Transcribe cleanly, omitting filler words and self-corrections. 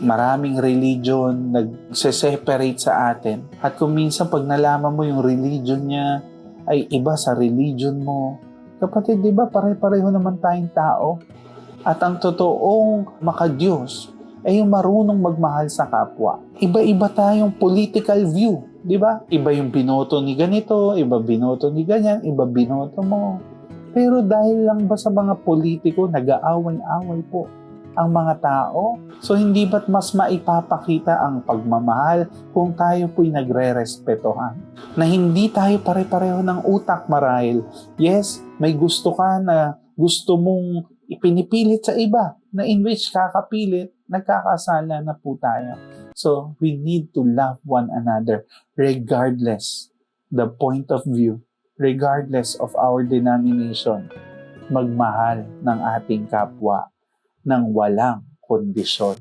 maraming religion nagse-separate sa atin. At kung minsan pag nalaman mo yung religion niya ay iba sa religion mo, kapatid, di ba pare-pareho naman tayong tao? At ang totoong makadiyos ay yung marunong magmahal sa kapwa. Iba-iba tayong political view, di ba? Iba yung binoto ni ganito, iba binoto ni ganyan, iba binoto mo. Pero dahil lang ba sa mga politiko, nag-aaway-away po ang mga tao? So hindi ba't mas maipapakita ang pagmamahal kung tayo po'y nagre-respetohan? Na hindi tayo pare-pareho ng utak marahil. Yes, may gusto ka na gusto mong ipinipilit sa iba, na in which kakapilit, nagkakasala na po tayo. So we need to love one another regardless the point of view, regardless of our denomination. Magmahal ng ating kapwa ng walang kondisyon.